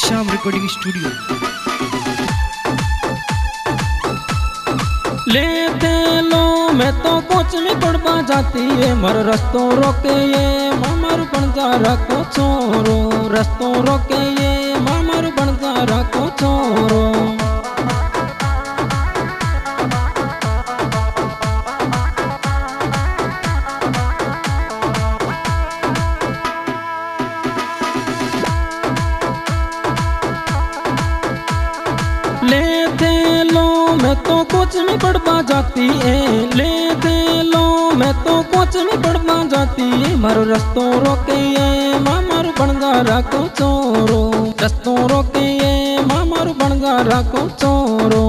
Shyam recording studio. लेते लो मैं तो कुछ नहीं पढ़वा जाती है मर रस्तों रोके ये मामर बन जा रखो छोरो रस्तों रोके ये मामर बन जा रखो छोरो। लेते लो मैं तो कुछ नहीं पढ़वा जाती है लेते लो मैं तो कुछ नहीं पढ़वा जाती है मारो रस्तों रोके ये मामर बन जा रखो छोरो रस्तों रोके ये मामर बन जा रखो छोरो।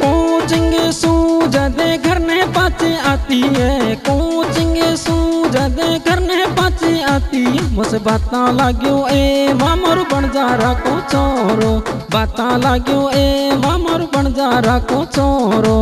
कोचिंग सूझदे घर ने पाचे आती है कोचिंग सूझदे घर ने पाचे आती है मुझसे बाता लाग्यो ए मामर बन जा रखो छोरो बाता लाग्यो ए मामर बन जा रखो छोरो।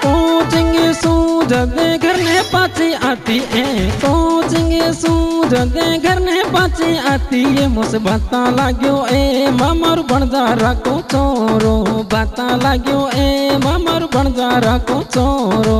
कोचिंग सूझदे घर ने पाची आती है कोचिंग सूझदे घर ने पाची आती है मुझसे बाता लाग्यो ए मामर बन जा रखो छोरो बाता लाग्यो ए मामर बन जा रखो छोरो।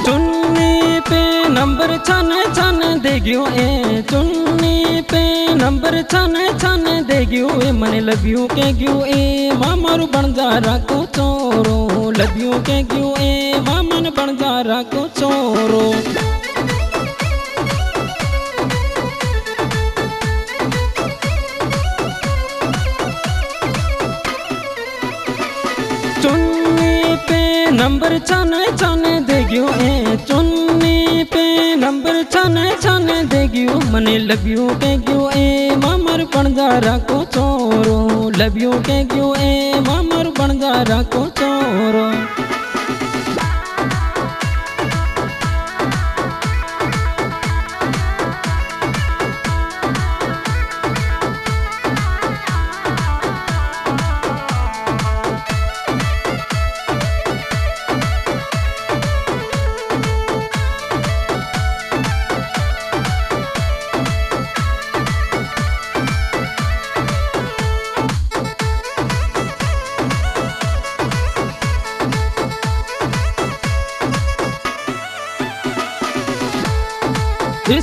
चुन्नी पे नंबर छाने छाने देगियो ए चुन्नी पे नंबर छाने छाने देगियो ए मने लबियो के गियो ए मामर बन जा रखो छोरो लबियो के गियो ए मामन बन जा रखो छोरो। चुन्नी पे नंबर छाने छाने देगियो ए चुन्नी पे नंबर छाने छाने देगियो मने लबियो के गियो ए मामर बन जा रखो छोरो लबियो के गियो ए मामर बन जा रखो छोरो।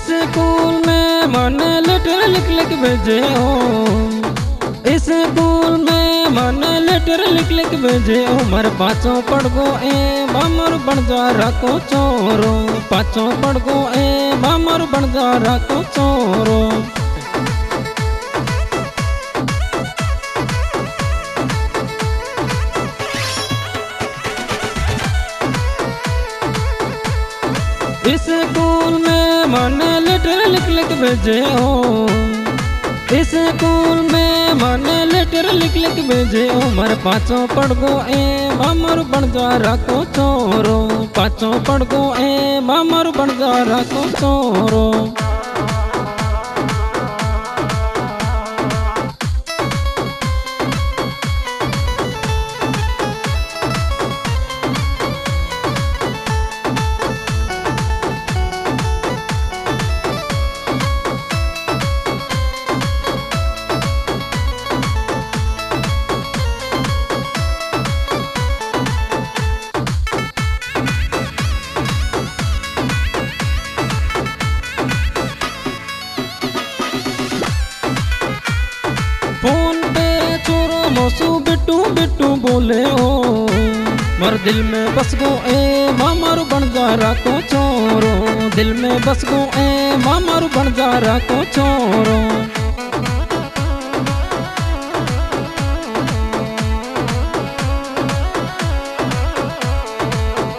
स्कूल में मन लेटर लिख लिख भेजे हो स्कूल में मन लेटर लिख लिख भेजे हो मर पाँचों पढ़ गो ए मामर बन जा रखो छोरो पाँचों पढ़ गो ए मामर बन जा रखो छोरो। स्कूल में मन लेटर लिख लिख भेजे हो स्कूल में मन लेटर लिख लिख भेजे हो मर पाँचों पढ़ गो ए मामर बन जा रखो छोरो पाँचों पढ़ गो ए मामर बन जा रखो छोरो। बिट्टू बोले ओ मर दिल में बस गो ए मामारू बन जा राको छोरो दिल में बस गो ए मामारू बन जा राको छोरो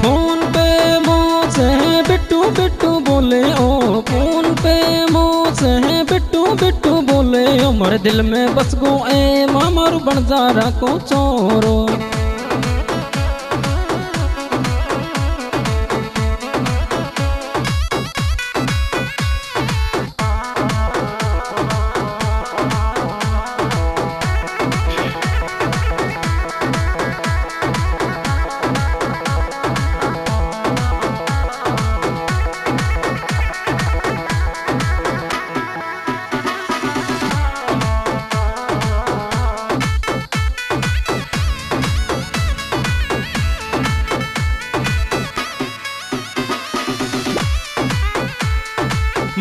फोन पे मोसे बिट्टू बिट्टू बोले ओ फोन पे मोसे बिट्टू बिट्टू बोले ओ मर दिल में बस गो ए मामारू बन जा राको छोरो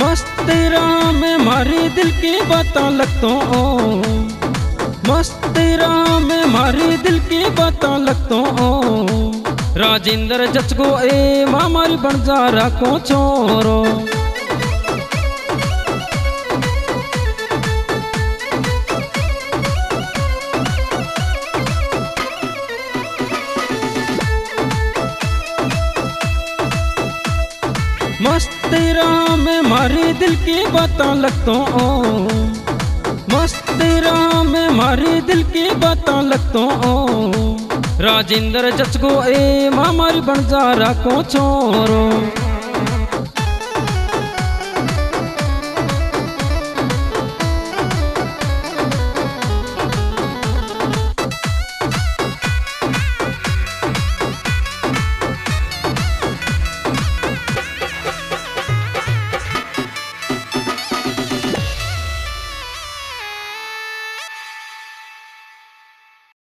मस्त तेरा में मारी दिल की बात लगतो ओ मस्त तेरा में मारी दिल की बात लगतो ओ राजेंद्र जचगो ए मामारी बन जा राको छोरो मस्त तेरा में मारी दिल की बात लगतो ओ मस्त तेरा में मारी दिल की बात लगतो ओ राजेंद्र जचगो ए मामारी बन जा राको छोरो